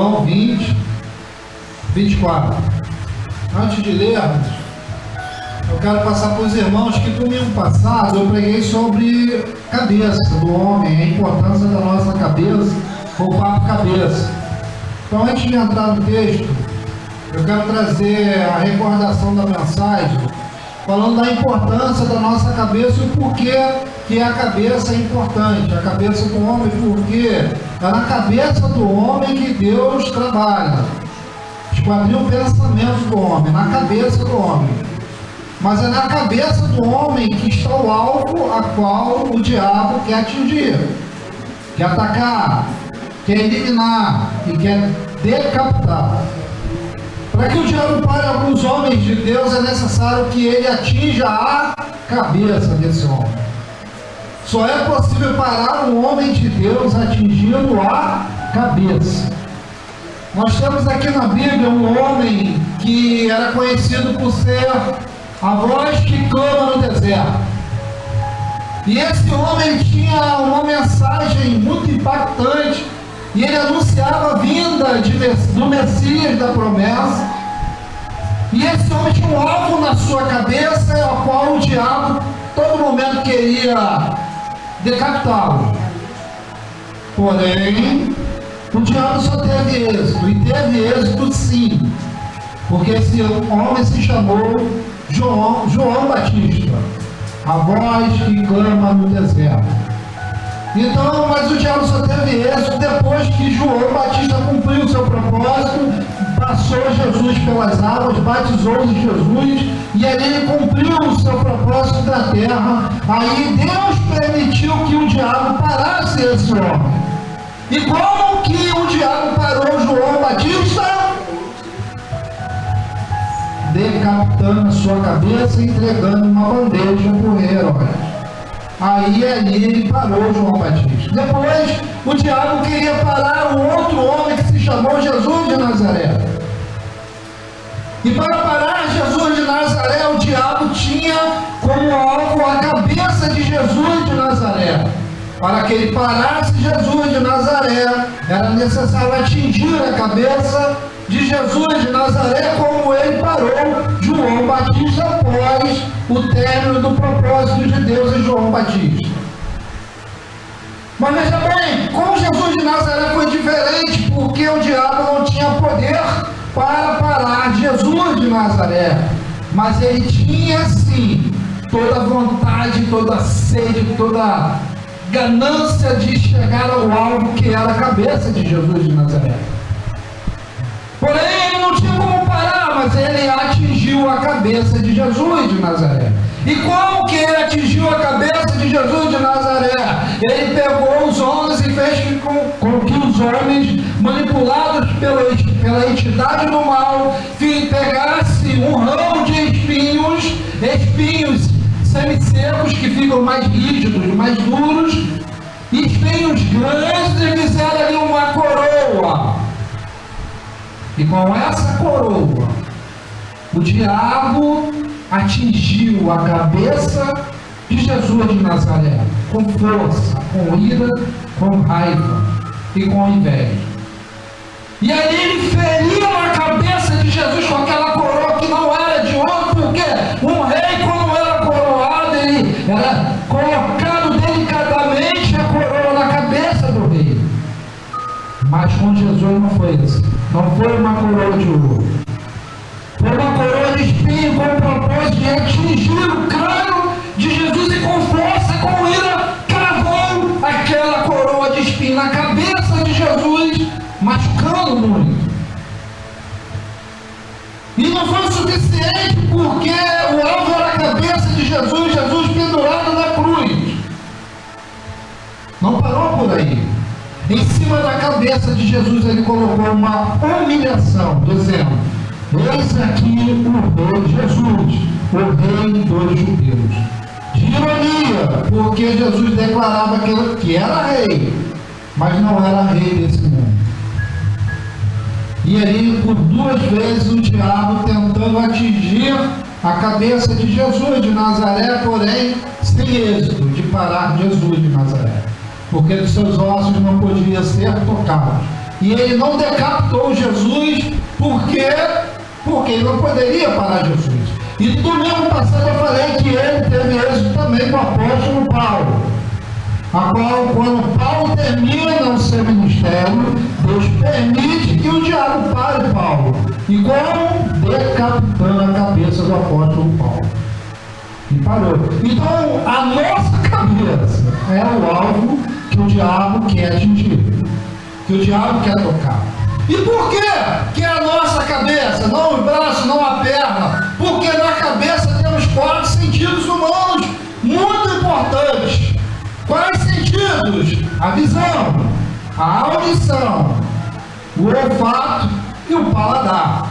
João 20, 24. Antes de lermos, eu quero passar para os irmãos que domingo passado eu preguei sobre cabeça do homem, a importância da nossa cabeça, o papo cabeça. Então, antes de entrar no texto, eu quero trazer a recordação da mensagem, falando da importância da nossa cabeça e o porquê que a cabeça é importante, a cabeça do homem, porque é na cabeça do homem que Deus trabalha. Esquadrinha o pensamento do homem, na cabeça do homem. Mas é na cabeça do homem que está o alvo a qual o diabo quer atingir, quer atacar, quer eliminar e quer decapitar. Para que o diabo pare alguns homens de Deus, é necessário que ele atinja a cabeça desse homem. Só é possível parar um homem de Deus atingindo a cabeça. Nós temos aqui na Bíblia um homem que era conhecido por ser a voz que clama no deserto. E esse homem tinha uma mensagem muito impactante, e ele anunciava a vinda do Messias da promessa. E esse homem tinha um alvo na sua cabeça, ao qual o diabo, todo momento, queria decapitá-lo. Porém, o diabo só teve êxito, e teve êxito sim, porque esse homem se chamou João Batista, a voz que clama no deserto. Então, mas o diabo só teve êxito depois que João Batista cumpriu o seu propósito, passou Jesus pelas águas, batizou Jesus, e ali ele cumpriu o seu propósito da terra. Aí Deus permitiu que o diabo parasse esse homem. E como que o diabo parou João Batista? Decapitando a sua cabeça e entregando uma bandeja para o rei Herodes. Aí ali ele parou João Batista. Depois o diabo queria parar um outro homem que se chamou Jesus de Nazaré. E para parar Jesus de Nazaré, o diabo tinha como alvo a cabeça de Jesus de Nazaré. Para que ele parasse Jesus de Nazaré, era necessário atingir a cabeça de Jesus de Nazaré, como ele parou João Batista após o término do propósito de Deus em João Batista. Mas veja bem, com Jesus de Nazaré foi diferente, porque o diabo não tinha poder para parar Jesus de Nazaré, mas ele tinha sim toda a vontade, toda a sede, toda a ganância de chegar ao alvo que era a cabeça de Jesus de Nazaré. Porém, ele não tinha como parar, mas ele atingiu a cabeça de Jesus de Nazaré. E como que ele atingiu a cabeça de Jesus de Nazaré? Ele pegou os homens e fez com que os homens, manipulados pela entidade do mal, pegassem um ramo de espinhos semissecos que ficam mais rígidos, mais duros, e espinhos grandes, e fizeram ali uma coroa. E com essa coroa, o diabo atingiu a cabeça de Jesus de Nazaré, com força, com ira, com raiva e com inveja. E aí ele feriu a cabeça de Jesus com aquela coroa que não era de ouro, porque um rei, quando era coroado, ele era colocado delicadamente a coroa na cabeça do rei. Mas com Jesus não foi isso. Não foi uma coroa de ouro. Foi uma coroa de espinho com o propósito de atingir o crânio de Jesus, e com força, com ira, cravou aquela coroa de espinho na cabeça de Jesus, machucando muito. E não foi suficiente, porque o alvo era a cabeça de Jesus, Jesus pendurado na cruz. Não parou por aí. Em cima da cabeça de Jesus ele colocou uma humilhação, dizendo: eis aqui o rei Jesus, o rei dos judeus. De ironia, porque Jesus declarava que era rei, mas não era rei desse mundo. E aí, por duas vezes, o diabo tentando atingir a cabeça de Jesus de Nazaré, porém sem êxito de parar Jesus de Nazaré, porque dos seus ossos não podia ser tocados. E ele não decapitou Jesus, porque ele não poderia parar Jesus. E no domingo passado eu falei que ele teve êxito também com o apóstolo Paulo, a qual, quando Paulo termina o seu ministério, Deus permite que o diabo pare Paulo. E como? Decapitando a cabeça do apóstolo Paulo. E parou. Então, a nossa cabeça é o alvo que o diabo quer atingir, que o diabo quer tocar. E por quê que é a nossa cabeça, não o braço, não a perna? Porque na cabeça temos 4 sentidos humanos muito importantes. Quais sentidos? A visão, a audição, o olfato e o paladar.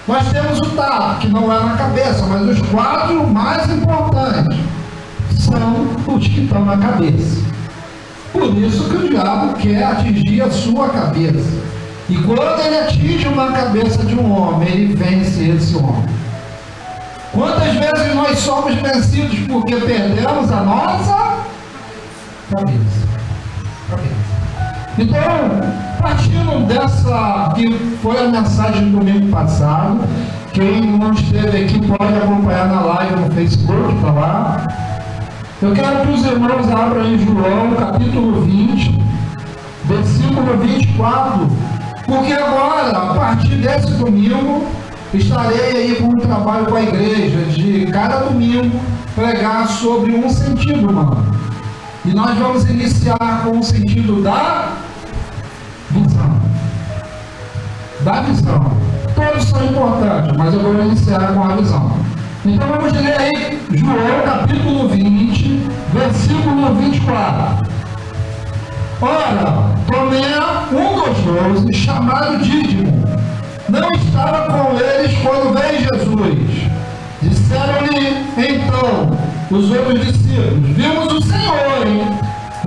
Nós temos o tato, que não é na cabeça, mas os 4 mais importantes são os que estão na cabeça. Por isso que o diabo quer atingir a sua cabeça. E quando ele atinge uma cabeça de um homem, ele vence esse homem. Quantas vezes nós somos vencidos porque perdemos a nossa cabeça? Então, partindo dessa, que foi a mensagem do domingo passado, quem não esteve aqui pode acompanhar na live no Facebook, está lá. Eu quero que os irmãos abram em João, capítulo 20, versículo 24, porque agora, a partir desse domingo, estarei aí com um trabalho com a igreja, de cada domingo, pregar sobre um sentido humano. E nós vamos iniciar com o sentido da visão. Da visão. Todos são importantes, mas eu vou iniciar com a visão. Então vamos ler aí João capítulo 20, versículo 24. Ora, Tomé, um dos 12, chamado Dídimo, não estava com eles quando veio Jesus. Disseram-lhe então os outros discípulos: vimos o Senhor, hein?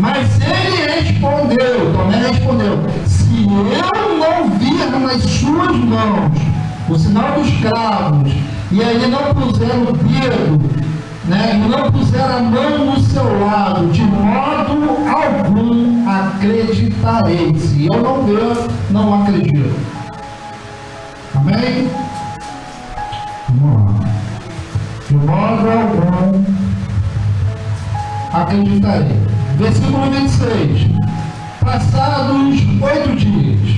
Mas ele respondeu, Tomé respondeu: se eu não vir nas suas mãos o sinal dos cravos, e aí não puser o dedo, e não puser a mão no seu lado, de modo algum acreditarei. Se eu não ver, não acredito. Amém? Vamos lá. De modo algum acreditarei. Versículo 26. Passados 8 dias,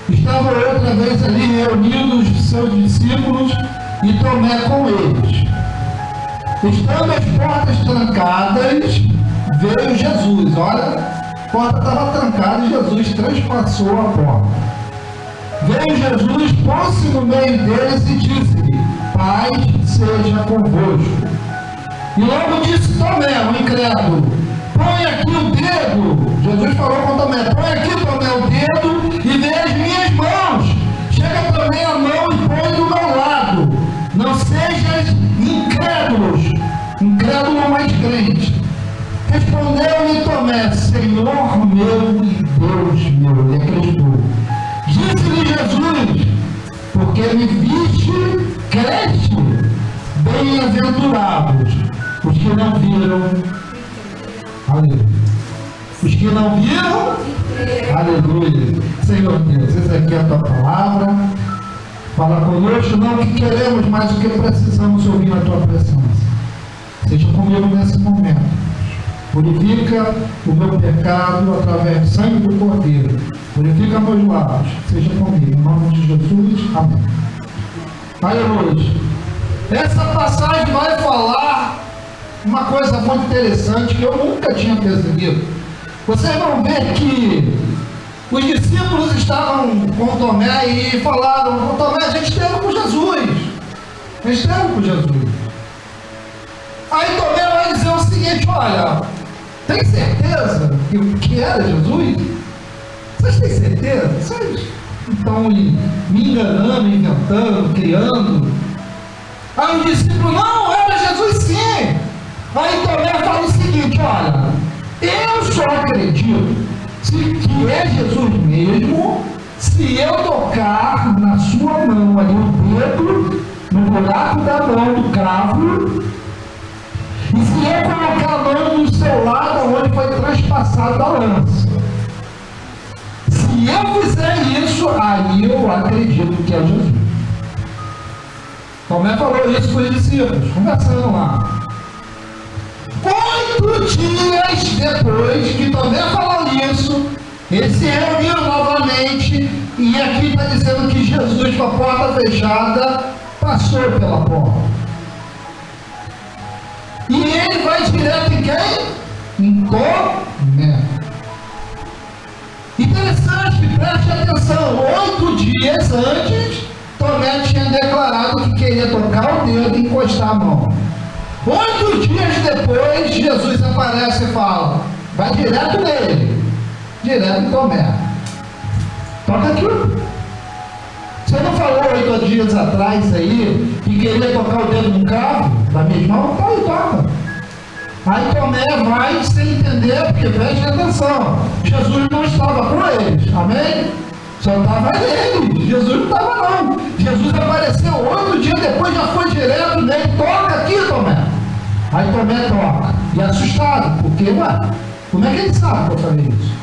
estavam outra vez ali reunidos os seus discípulos e Tomé com eles. Estando as portas trancadas, veio Jesus. Olha, a porta estava trancada e Jesus transpassou a porta. Veio Jesus, pôs-se no meio deles e disse-lhe: paz seja convosco. E logo disse Tomé, o incrédulo: põe aqui o dedo. Jesus falou com Tomé: põe aqui, Tomé, o dedo e vê as minhas mãos. Chega também a mão e põe do meu lado. Não sejas incrédulo, mas crente. Respondeu-lhe Tomé: Senhor meu e Deus meu. Ele acreditou. Disse-lhe Jesus: porque me viste, creste. Bem-aventurados os que não viram. Aleluia. Os que não viram, aleluia. Senhor Deus, essa aqui é a tua palavra. Fala conosco, não o que queremos, mas o que precisamos ouvir na tua presença. Seja comigo nesse momento. Purifica o meu pecado através do sangue do Cordeiro. Purifica meus lábios. Seja comigo. Em nome de Jesus. Amém. Aleluia. Essa passagem vai falar uma coisa muito interessante que eu nunca tinha percebido. Vocês vão ver que os discípulos estavam com Tomé e falaram: Tomé, a gente esteve com Jesus. A gente esteve com Jesus. Aí Tomé vai dizer o seguinte: olha, tem certeza que era Jesus? Vocês têm certeza? Vocês estão me enganando, inventando, criando? Aí o discípulo: não, era Jesus sim. Aí Tomé fala o seguinte: olha, eu só acredito que é Jesus mesmo se eu tocar na sua mão ali o dedo, no buraco da mão do cravo, e se eu colocar a mão no seu lado onde foi transpassada a lança. Se eu eu fizer isso, aí eu acredito que é Jesus. Tomé falou isso com os discípulos, conversando lá. 8 dias depois que Tomé falou isso, eles se reuniram novamente, e aqui está dizendo que Jesus, com a porta fechada, passou pela porta. E ele vai direto em quem? Em Tomé. Interessante, preste atenção, 8 dias antes, Tomé tinha declarado que queria tocar o dedo e encostar a mão. 8 dias depois, Jesus aparece e fala, vai direto nele, direto em Tomé. Toca aqui. Você não falou 8 dias atrás aí, que queria tocar o dedo no cravo da mesma mão? Tá aí, toca. Aí Tomé vai sem entender, porque preste atenção, Jesus não estava com eles, amém? Só estava nele, Jesus não estava não. Jesus apareceu 8 dias depois, já foi direto nele, toca aqui, Tomé. Aí Tomé toca, e assustado, porque, ué, como é que ele sabe que eu falei isso?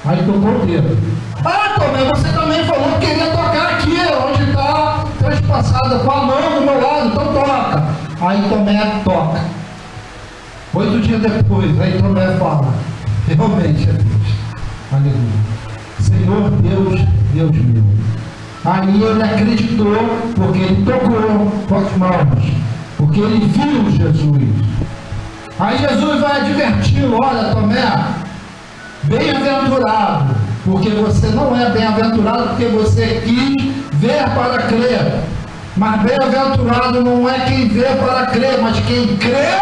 Aí tocou o dedo. Ah, Tomé, você também falou que queria tocar aqui, onde está transpassada com a mão do meu lado, então toca. Aí Tomé toca. 8 dias depois, aí Tomé fala, realmente é Deus. Aleluia. Senhor Deus, Deus meu. Aí ele acreditou, porque ele tocou com as mãos, porque ele viu Jesus. Aí Jesus vai adverti-lo, olha Tomé, bem-aventurado, porque você não é bem-aventurado porque você quis ver para crer. Mas bem-aventurado não é quem vê para crer, mas quem crê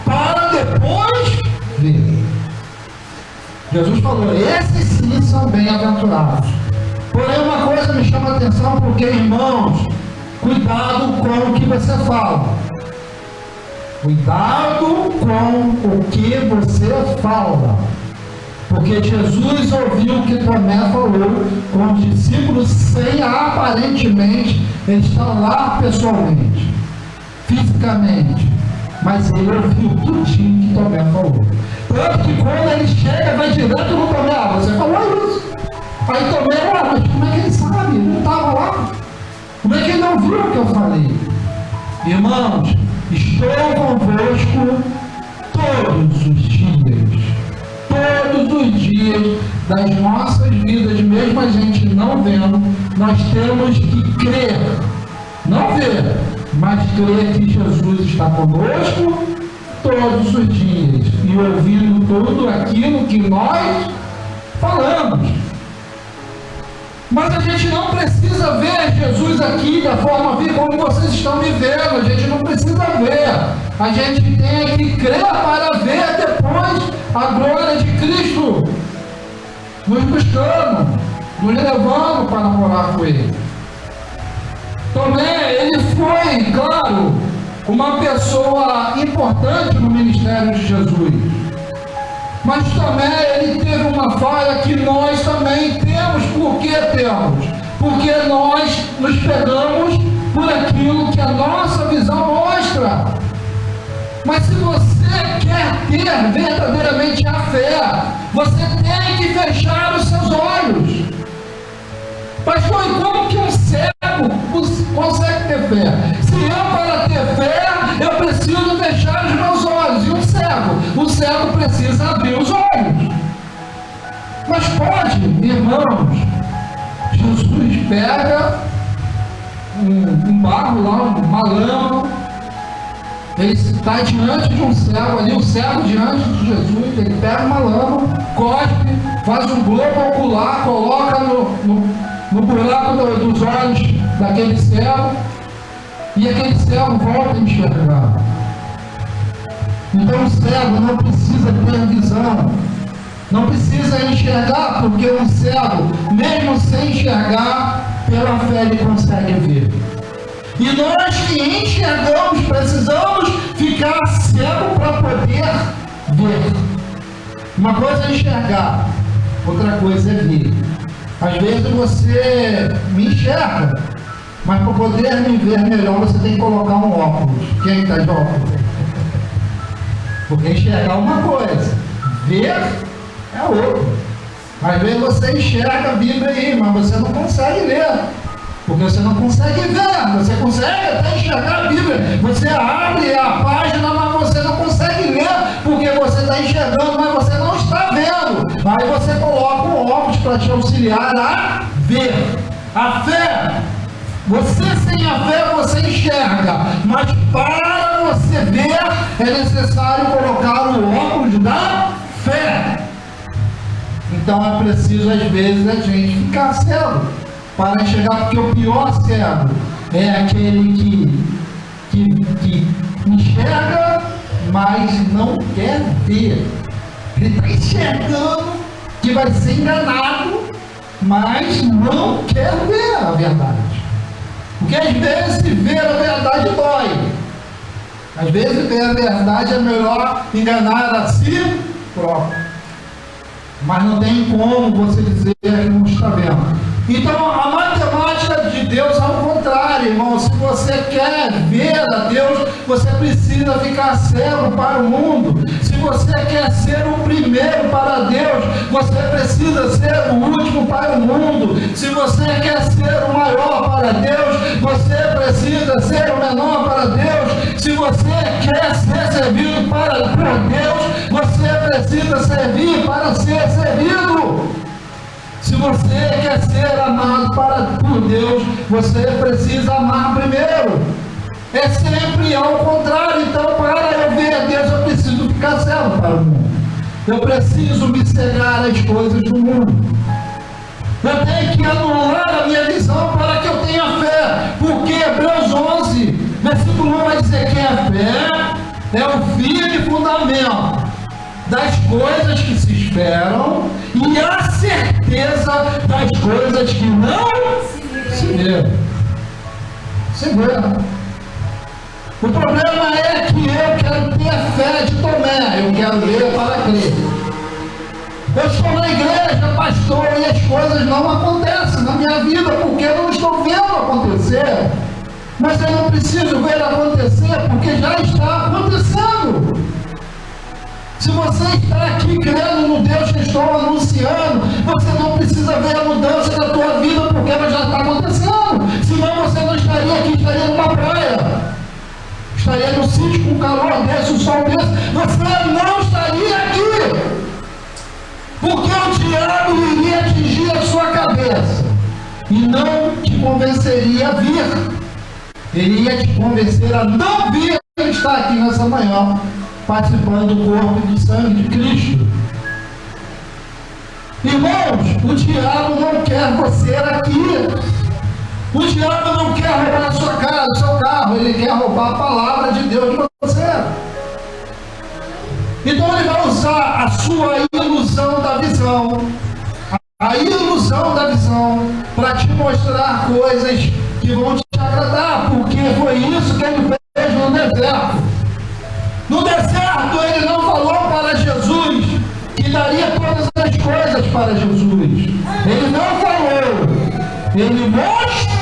para depois ver. Jesus falou, esses sim são bem-aventurados. Porém, uma coisa me chama a atenção, porque, irmãos, cuidado com o que você fala. Cuidado com o que você fala. Porque Jesus ouviu o que Tomé falou com os discípulos sem aparentemente ele estar lá pessoalmente, fisicamente. Mas ele ouviu tudinho que Tomé falou. Tanto que quando ele chega, vai direto no Tomé, você falou isso. Aí Tomé, mas como é que ele sabe? Ele não estava lá. Como é que ele não viu o que eu falei? Irmãos, estou convosco todos os dias. Todos os dias das nossas vidas, mesmo a gente não vendo, nós temos que crer. Não ver, mas crer que Jesus está conosco todos os dias e ouvindo tudo aquilo que nós falamos. Mas a gente não precisa ver Jesus aqui da forma como vocês estão me vendo, a gente não precisa ver. A gente tem que crer para ver depois a glória de Cristo nos buscando, nos levando para morar com Ele. Tomé, ele foi, claro, uma pessoa importante no ministério de Jesus. Mas Tomé, ele teve uma falha que nós também temos. Por que temos? Porque nós nos pegamos por aquilo que a nossa visão mostra. Mas se você quer ter verdadeiramente a fé, você tem que fechar os seus olhos. Pastor, e como que um cego consegue ter fé? Se eu, para ter fé, eu preciso fechar os meus olhos. E o cego precisa abrir os olhos. Mas pode, irmãos, Jesus pega um barro lá, uma lama, ele está diante de um cego ali, o cego diante de Jesus, ele pega uma lama, cospe, faz um globo ocular, coloca no buraco dos olhos daquele cego, e aquele cego volta a enxergar. Então o cego não precisa ter visão, não precisa enxergar, porque o cego, mesmo sem enxergar, pela fé ele consegue ver. E nós que enxergamos, precisamos ficar cego para poder ver. Uma coisa é enxergar, outra coisa é ver. Às vezes você me enxerga, mas para poder me ver melhor você tem que colocar um óculos. Quem está de óculos? Porque enxergar é uma coisa, ver é outra. Às vezes você enxerga a Bíblia aí, mas você não consegue ler. Porque você não consegue ver, você consegue até enxergar a Bíblia. Você abre a página, mas você não consegue ler, porque você está enxergando, mas você não está vendo. Aí você coloca um óculos para te auxiliar a ver. A fé, você sem a fé você enxerga, mas para você ver é necessário colocar o óculos da fé. Então é preciso às vezes a gente ficar cego para enxergar, porque o pior cego é aquele que enxerga, mas não quer ver. Ele está enxergando que vai ser enganado, mas não quer ver a verdade. Porque às vezes ver a verdade dói. Às vezes ver a verdade é melhor enganar a si próprio. Mas não tem como você dizer que não está vendo. Então a matemática de Deus é o contrário, irmão. Se você quer ver a Deus, você precisa ficar cego para o mundo. Se você quer ser o primeiro para Deus, você precisa ser o último para o mundo. Se você quer ser o maior para Deus, você precisa ser o menor para Deus. Se você quer ser servido por Deus, você precisa servir para ser servido. Se você quer ser amado por Deus, você precisa amar primeiro. É sempre ao contrário. Então, para eu ver a Deus, eu preciso ficar cego para o mundo. Eu preciso me cegar às coisas do mundo. Eu tenho que anular a minha visão para que eu tenha fé. Porque Hebreus 11, versículo 1 vai dizer que a fé é o firme fundamento das coisas que se esperam e a certeza das coisas que não se vê. Se vê. O problema é que eu quero ter a fé de Tomé, eu quero ler para crer. Eu estou na igreja, pastor, e as coisas não acontecem na minha vida porque eu não estou vendo acontecer. Mas eu não preciso ver acontecer porque já está acontecendo. Se você está aqui crendo no Deus que estou anunciando, você não precisa ver a mudança da tua vida porque ela já está acontecendo. Senão você não estaria aqui, estaria numa praia. Estaria no sítio com calor desse, o sol desse. Você não estaria aqui. Porque o diabo iria atingir a sua cabeça e não te convenceria a vir. Ele ia te convencer a não vir estar aqui nessa manhã, participando do corpo e do sangue de Cristo. Irmãos, o diabo não quer você aqui. O diabo não quer roubar a sua casa, o seu carro. Ele quer roubar a palavra de Deus de você. Então ele vai usar a sua ilusão da visão, a ilusão da visão, para te mostrar coisas que vão te agradar, porque foi isso que ele fez no deserto. No deserto ele não falou para Jesus que daria todas as coisas para Jesus. Ele não falou, ele mostrou.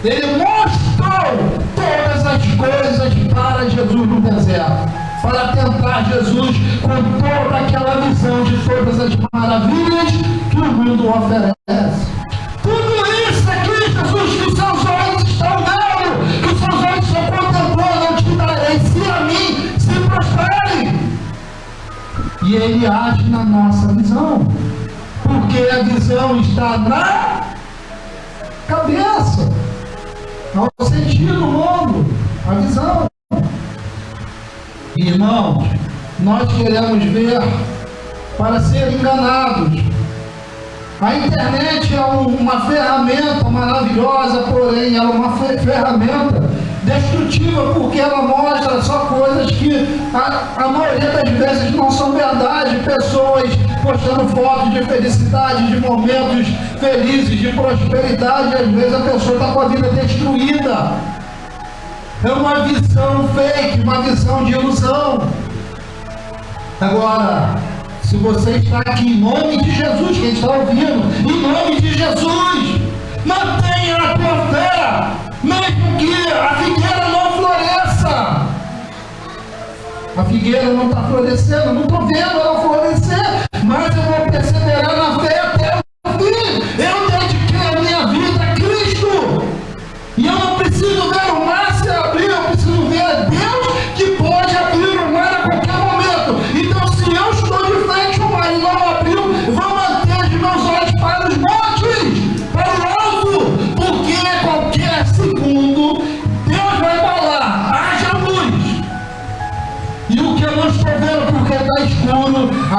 Ele mostrou todas as coisas para Jesus no deserto, para tentar Jesus com toda aquela visão de todas as maravilhas que o mundo oferece. Tudo isso aqui, Jesus, que os seus olhos estão vendo, que os seus olhos estão contemplando, eu te darei, se a mim se prosperem. E ele age na nossa visão, porque a visão está na cabeça, ao sentir do mundo, a visão. Irmãos, nós queremos ver para ser enganados. A internet é uma ferramenta maravilhosa, porém ela é uma ferramenta destrutiva, porque ela mostra só coisas que a maioria das vezes não são verdade. Pessoas postando fotos de felicidade, de momentos felizes, de prosperidade, e às vezes a pessoa está com a vida destruída. É uma visão fake, uma visão de ilusão. Agora, se você está aqui em nome de Jesus, quem está ouvindo, em nome de Jesus, mantenha a tua fé, mesmo que a figueira não floresça. A figueira não está florescendo, não estou vendo ela florescer,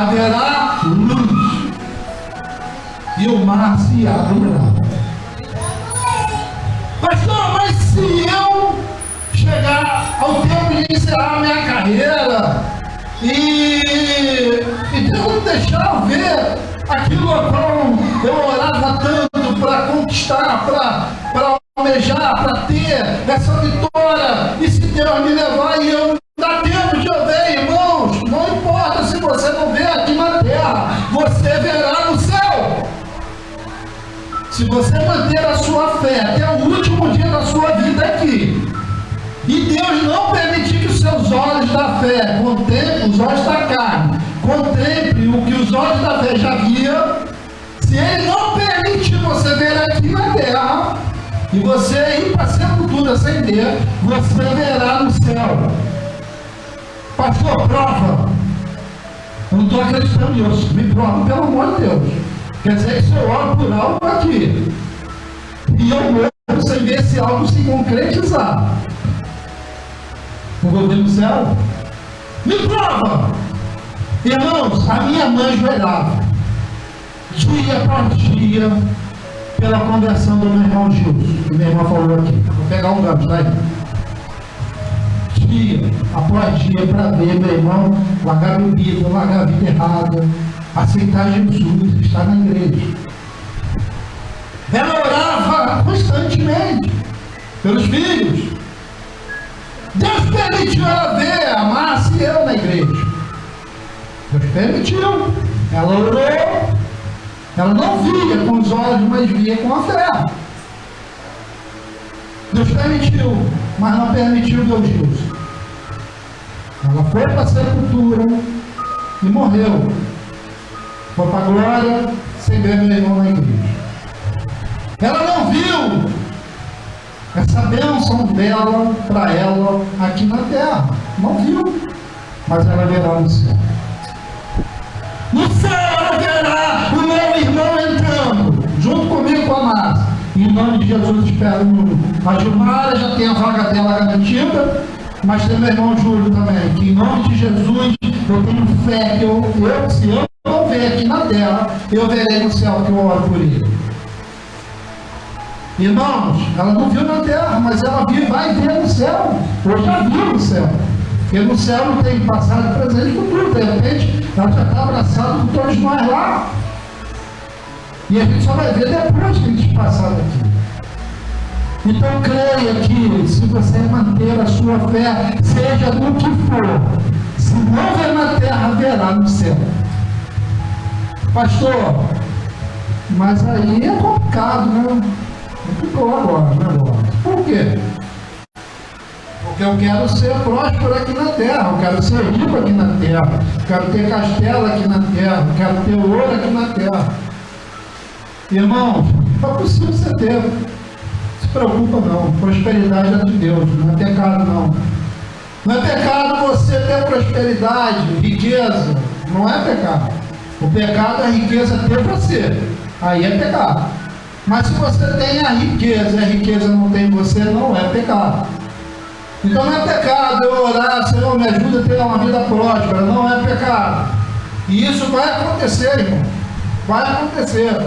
haverá luz, e o mar se abrirá. Pastor, mas se eu chegar ao tempo de encerrar a minha carreira e Deus não deixar eu ver aquilo a qual eu orava tanto para conquistar, para almejar, para ter essa vitória, e se Deus me levar e eu dá tempo de eu ver, irmãos, não importa se você não vê aqui na terra, você verá no céu. Se você manter a sua fé até o último dia da sua vida aqui, e Deus não permitir que os seus olhos da fé contemplem, os olhos da carne, contemplem o que os olhos da fé já viam, se Ele não permitir você ver aqui na terra, e você ir para a sepultura sem ver, você verá no céu. Pastor, prova. Eu não estou acreditando nisso. Me prova, pelo amor de Deus. Quer dizer que se eu oro por algo aqui, e eu morro sem ver esse algo se concretizar, eu vou ver no céu? Me prova! Irmãos, a minha mãe joelhava, dia após dia, pela conversão do meu irmão Gilson, que meu irmão falou aqui. Vou pegar um gancho, tá aí? Dia após dia, para ver meu irmão largar bebida, largar a vida errada, aceitar Jesus, estar na igreja. Ela orava constantemente pelos filhos. Deus permitiu ela ver a Márcia e eu na igreja. Deus permitiu. Ela orou. Ela não via com os olhos, mas via com a fé. Deus permitiu, mas não permitiu Deus Gilson. Ela foi para a sepultura e morreu. Foi para a glória sem ver meu irmão na igreja. Ela não viu essa bênção dela para ela aqui na terra. Não viu, mas ela verá no céu. No céu ela verá o meu irmão entrando, junto comigo com a Márcia. Em nome de Jesus, espero. A Gilmara já tem a vaga dela garantida, mas tem meu irmão Júlio também. Que em nome de Jesus, eu tenho fé que se eu não ver aqui na terra, eu verei no céu, que eu oro por ele. Irmãos, ela não viu na terra, mas ela vai ver no céu. Eu já vi no céu. Porque no céu não tem passado, presente e futuro. De repente, ela já está abraçada com todos nós lá. E a gente só vai ver depois que a gente passar daqui. Então creia que se você manter a sua fé, seja no que for, se não ver na terra, verá no céu. Pastor, mas aí é complicado, né? Ficou agora, né? Por quê? Porque eu quero ser próspero aqui na terra, eu quero ser rico aqui na terra, eu quero ter castelo aqui na terra, eu quero ter ouro aqui na terra. Irmão, não é possível você ter. Não se preocupa não, prosperidade é de Deus, não é pecado não. Não é pecado você ter prosperidade, riqueza, não é pecado. O pecado é a riqueza ter você, aí é pecado. Mas se você tem a riqueza e a riqueza não tem você, não é pecado. Então não é pecado eu orar, Senhor, me ajuda a ter uma vida próspera, não é pecado. E isso vai acontecer, irmão, vai acontecer.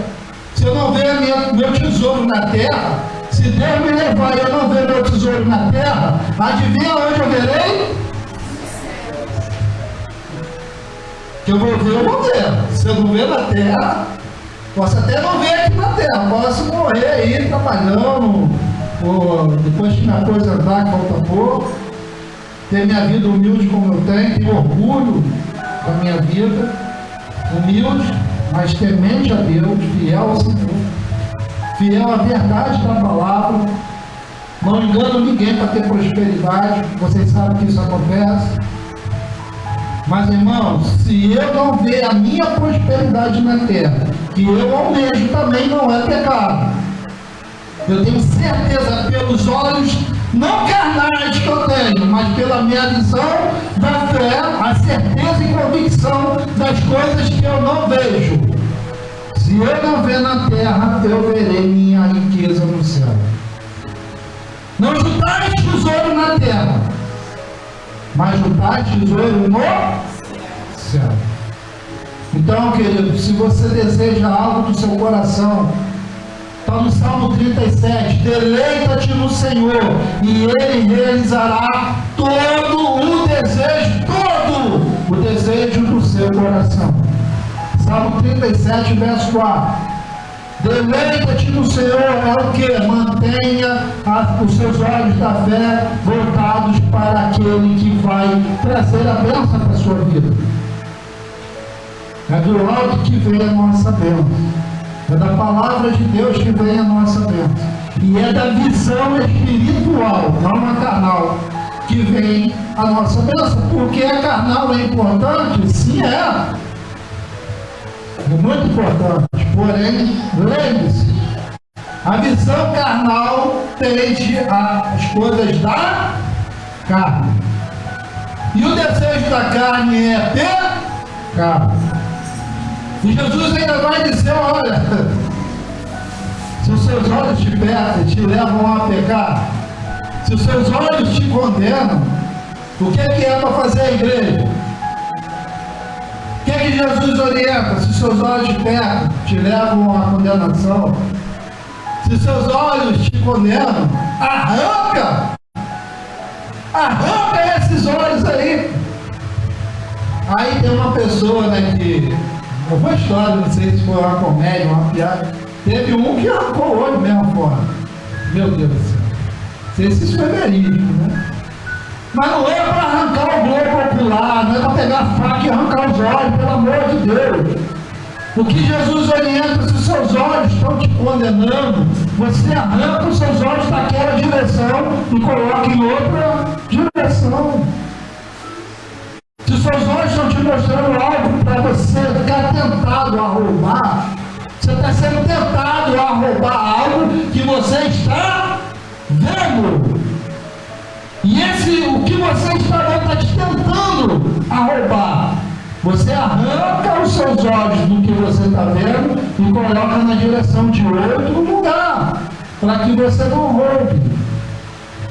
Se eu não ver meu tesouro na terra, se Deus me levar e eu não ver meu tesouro na terra, adivinha onde eu verei? Que eu vou ver, eu vou ver. Se eu não ver na terra, posso até não ver aqui na terra, posso morrer aí trabalhando, ou depois que me aposentar, que falta pouco, ter minha vida humilde como eu tenho orgulho da minha vida, humilde, mas temente a Deus, fiel ao Senhor, fiel à verdade da palavra, não engano ninguém para ter prosperidade, vocês sabem que isso acontece. Mas irmãos, se eu não ver a minha prosperidade na terra, que eu almejo também, não é pecado. Eu tenho certeza pelos olhos não carnais que eu tenho, mas pela minha visão da fé, a certeza e convicção das coisas que eu não vejo. Se eu não ver na terra, eu verei minha riqueza no céu. Não juntais tesouro na terra, mas juntais tesouro no céu. Então, querido, se você deseja algo do seu coração, está no Salmo 37, deleita-te no Senhor, e Ele realizará todo o desejo do seu coração. Salmo 37, verso 4. Deleita-te no Senhor é o que? Mantenha os seus olhos da fé voltados para aquele que vai trazer a bênção para a sua vida. É do alto que vem a nossa bênção. É da palavra de Deus que vem a nossa bênção. E é da visão espiritual, não a carnal, que vem a nossa bênção. Porque a carnal é importante? Sim, é. É muito importante. Porém, lembre-se, a visão carnal tende às coisas da carne. E o desejo da carne é pecado. E Jesus ainda vai dizer, olha, se os seus olhos te levam a pecar, se os seus olhos te condenam, o que é para fazer a igreja? O que Jesus orienta? Se os seus olhos te levam à condenação, se os seus olhos te condenam, arranca esses olhos aí. Aí tem uma pessoa, né, que, uma história, não sei se foi uma comédia, uma piada, teve um que arrancou o olho mesmo fora. Meu Deus do céu. Não sei se isso foi verídico, né? Mas não é para arrancar o globo ocular, não é para pegar a faca e arrancar os olhos, pelo amor de Deus. O que Jesus orienta, se os seus olhos estão te condenando, você arranca os seus olhos daquela direção e coloca em outra direção. Se os seus olhos estão te mostrando algo para você ficar tentado a roubar, você está sendo tentado a roubar algo que você está vendo. E o que você está vendo está te tentando a roubar. Você arranca os seus olhos do que você está vendo e coloca na direção de outro lugar, para que você não roube.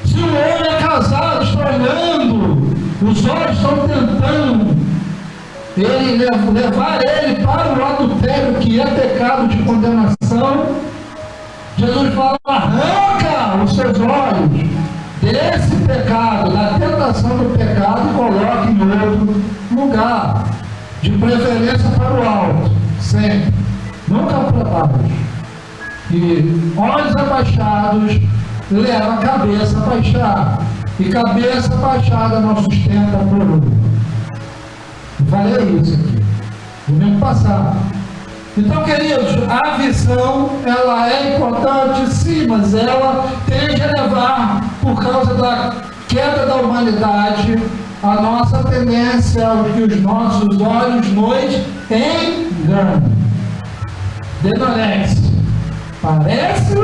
Se o homem é casado, está olhando, os olhos estão tentando levar ele para o adultério, que é pecado de condenação, Jesus fala, arranca os seus olhos desse pecado, da tentação do pecado, e coloque em outro lugar, de preferência para o alto, sempre, nunca para baixo. E olhos abaixados leva a cabeça abaixada, e cabeça abaixada não sustenta por outro. Eu falei isso aqui no domingo passado. Então, queridos, a visão, ela é importante, sim, mas ela tende a levar, por causa da queda da humanidade, a nossa tendência ao que os nossos olhos nos enganam. Denorex. Parece,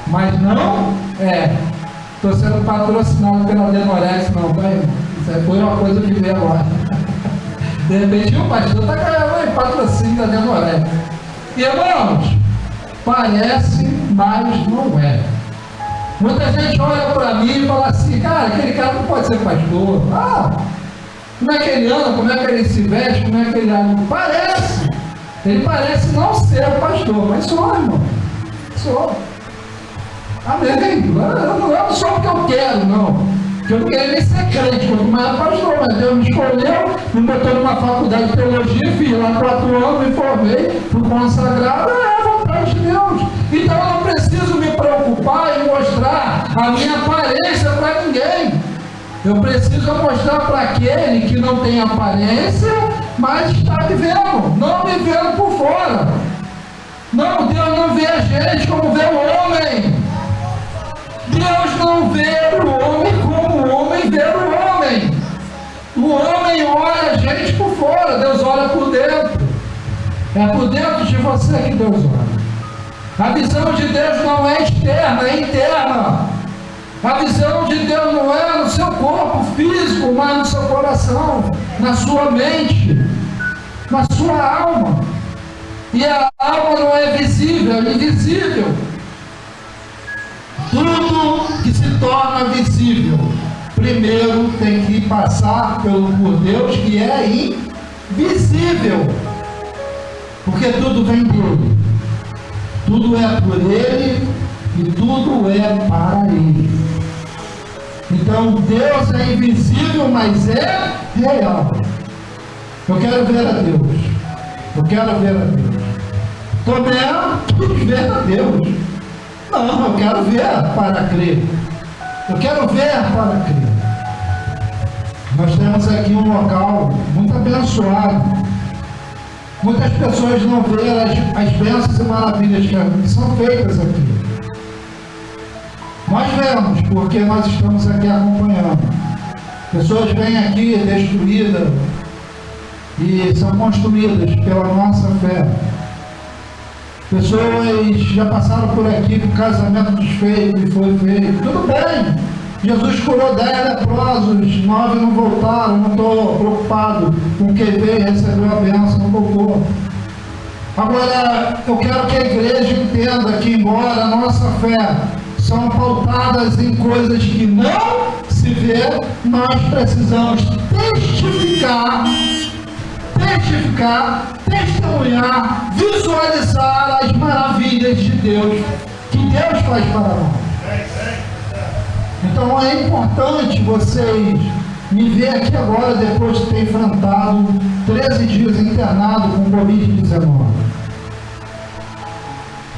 mas não é. Estou sendo patrocinado pela Denorex, não, tá, irmão? Isso aí foi uma coisa que veio agora. De repente o pastor está ganhando patrocínio da Denorex. E, irmãos, parece, mas não é. Muita gente olha para mim e fala assim, cara, aquele cara não pode ser pastor. Como é que ele anda, como é que ele se veste, como é que ele anda? Parece. Ele parece não ser pastor, mas sou, irmão. Sou. Amém. Não é só porque eu quero, não. Porque eu não quero nem ser crente, quanto mais pastor, mas Deus me escolheu, me botou numa faculdade de teologia, fiz lá 4 anos, me formei, fui consagrado, é a vontade de Deus. Então eu não preciso me preocupar em mostrar a minha aparência para ninguém. Eu preciso mostrar para aquele que não tem aparência, mas está vivendo, não vivendo por fora. Não, Deus não vê a gente como vê o homem. Deus não vê o homem como o homem vê o homem. O homem olha a gente por fora, Deus olha por dentro. É por dentro de você que Deus olha. A visão de Deus não é externa, é interna. A visão de Deus não é no seu corpo físico, mas no seu coração, na sua mente, na sua alma. E a alma não é visível, é invisível. Tudo que se torna visível, primeiro tem que passar por Deus, que é invisível. Porque tudo vem dele, tudo é por ele e tudo é para ele. Então Deus é invisível, mas é real. Eu quero ver a Deus. Eu quero ver a Deus. Tomé quis ver a Deus. Não, eu quero ver para crer. Eu quero ver para crer. Nós temos aqui um local muito abençoado. Muitas pessoas não veem as bênçãos e maravilhas que são feitas aqui. Nós vemos, porque nós estamos aqui acompanhando. Pessoas vêm aqui destruídas e são construídas pela nossa fé. Pessoas já passaram por aqui com casamento desfeito e foi feito. Tudo bem. Jesus curou 10 leprosos, 9 não voltaram, não estou preocupado com quem veio e recebeu a bênção, não voltou. Agora, eu quero que a igreja entenda que, embora a nossa fé são pautadas em coisas que não se vê, nós precisamos testemunhar, visualizar as maravilhas de Deus, que Deus faz para nós. Então é importante vocês me ver aqui agora, depois de ter enfrentado 13 dias internado com Covid-19.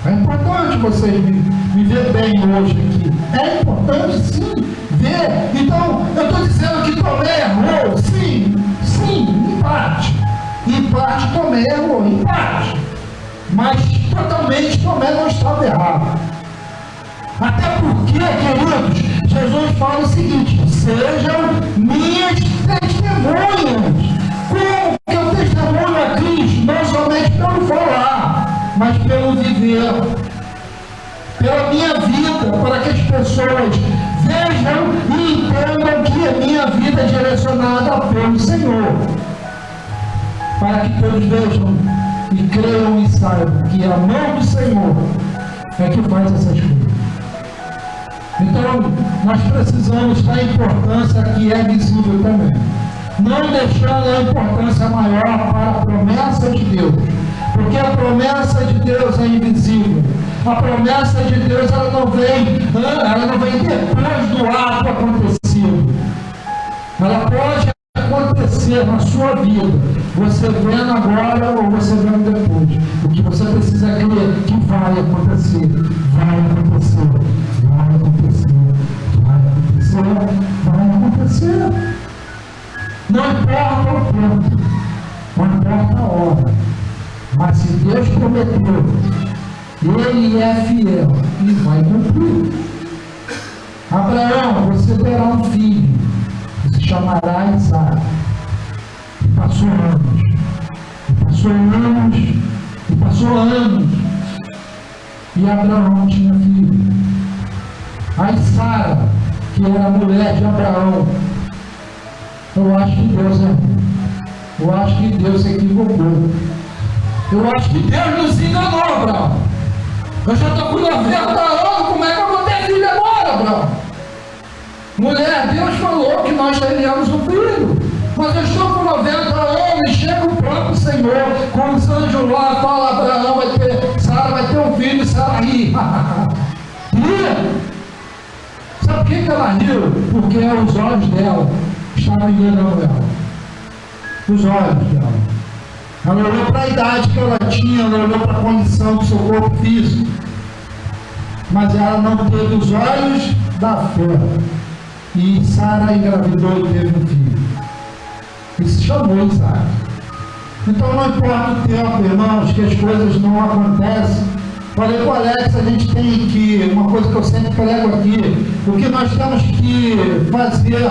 É importante vocês me ver bem hoje aqui. É importante sim ver. Então, eu estou dizendo que Tomé errou. Sim, em parte. Em parte Tomé errou, em parte. Mas totalmente Tomé não estava errado. Até porque, queridos, Jesus fala o seguinte: sejam minhas testemunhas. Como que eu testemunho a Cristo? Não somente pelo falar, mas pelo viver, pela minha vida, para que as pessoas vejam e entendam que a minha vida é direcionada pelo Senhor, para que todos vejam e creiam e saibam que a mão do Senhor é que faz essas coisas. Então, nós precisamos da importância que é visível também, não deixando a importância maior para a promessa de Deus, porque a promessa de Deus é invisível. A promessa de Deus ela não vem depois do ato acontecido. Ela pode acontecer na sua vida, você vendo agora ou você vendo depois. O que você precisa crer que vai acontecer, vai acontecer, vai acontecer, vai acontecer, vai acontecer. Não importa o tempo, não importa a hora, mas se Deus prometeu, Ele é fiel e vai cumprir. Abraão, você terá um filho, que se chamará Isaac. E passou anos, e passou anos, e passou anos, e Abraão tinha filho. Aí Sara, que era a mulher de Abraão, eu acho que Deus errou. Eu acho que Deus se equivocou. Eu acho que Deus nos enganou, Abraão. Eu já estou com 90 anos, como é que eu vou ter filho agora, Abraão? Mulher, Deus falou que nós teríamos um filho. Mas eu estou com 90 anos e chega o próprio Senhor, com os anjos lá, fala: Abraão vai ter, Sara vai ter um filho, Sara ri. Sabe por que ela riu? Porque os olhos dela estavam enganando ela. Os olhos dela. Ela olhou para a idade que ela tinha, ela olhou para a condição do seu corpo físico. Mas ela não teve os olhos da fé. E Sara engravidou e teve um filho. E se chamou Isaac. Então não importa o tempo, irmãos, que as coisas não acontecem. Falei com o Alex, a gente tem que, uma coisa que eu sempre prego aqui, o que nós temos que fazer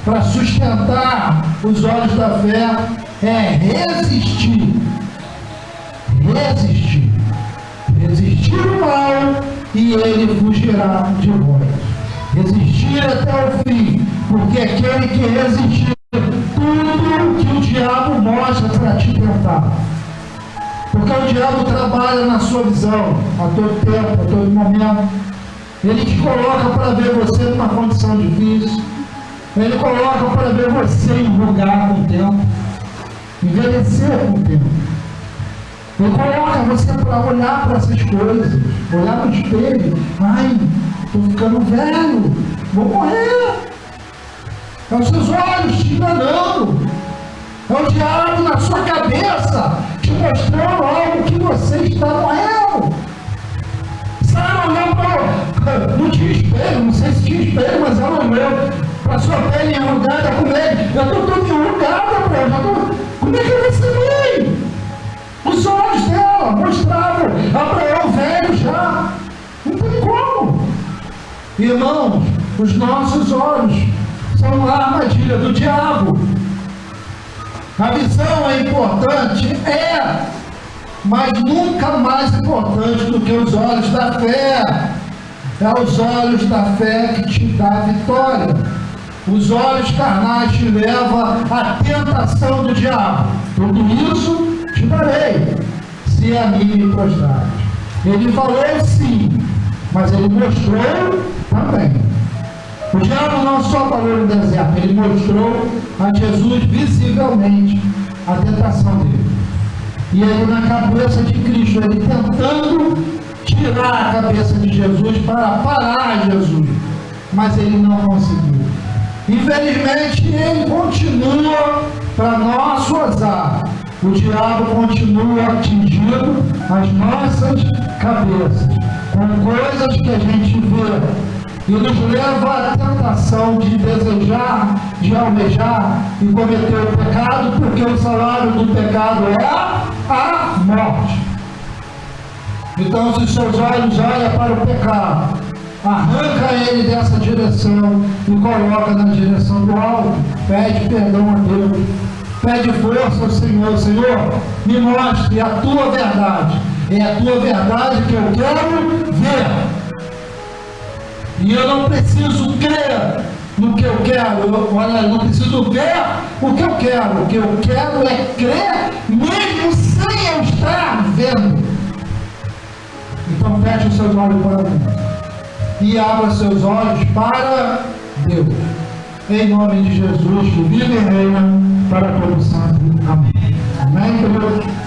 para sustentar os olhos da fé é resistir. Resistir o mal e ele fugirá de vós. Resistir até o fim, porque aquele que resistir tudo que o diabo mostra para te tentar. Porque o diabo trabalha na sua visão, a todo tempo, a todo momento. Ele te coloca para ver você numa condição difícil. Ele coloca para ver você enrugar com o tempo, envelhecer com o tempo. Ele coloca você para olhar para essas coisas, olhar no espelho. Ai, estou ficando velho, vou morrer. É os seus olhos te enganando. É o diabo na sua cabeça te mostrando algo que você está morrendo. Sai olhando para... Não tinha espelho, não sei se tinha espelho, mas ela olhou para a sua pele enrugada com ele. Eu estou toda enrugada, pô. Como é que vai ser mãe? Os olhos dela mostravam Abraão velho já. Não tem como. Irmãos, os nossos olhos são uma armadilha do diabo. A visão é importante? É. Mas nunca mais importante do que os olhos da fé. É os olhos da fé que te dá a vitória. Os olhos carnais te levam à tentação do diabo. Tudo isso te darei, se a mim me prostrares. Ele falou sim, mas ele mostrou também. O diabo não só falou no deserto, ele mostrou a Jesus visivelmente a tentação dele. E ele na cabeça de Cristo, ele tentando tirar a cabeça de Jesus para parar Jesus, mas ele não conseguiu. Infelizmente, ele continua, para nosso azar, o diabo continua atingindo as nossas cabeças, com coisas que a gente vê, e nos leva à tentação de desejar, de almejar e cometer o pecado, porque o salário do pecado é a morte. Então, se seus olhos olham para o pecado, arranca ele dessa direção e coloca na direção do alto. Pede perdão a Deus, pede força ao Senhor. Senhor, me mostre a tua verdade. É a tua verdade que eu quero ver. E eu não preciso crer no que eu quero. Eu não preciso ver o que eu quero. O que eu quero é crer, mesmo sem eu estar vendo. Então feche os seus olhos para mim e abra seus olhos para Deus. Em nome de Jesus, que vive e reina para todo sempre. Amém. Amém, Deus.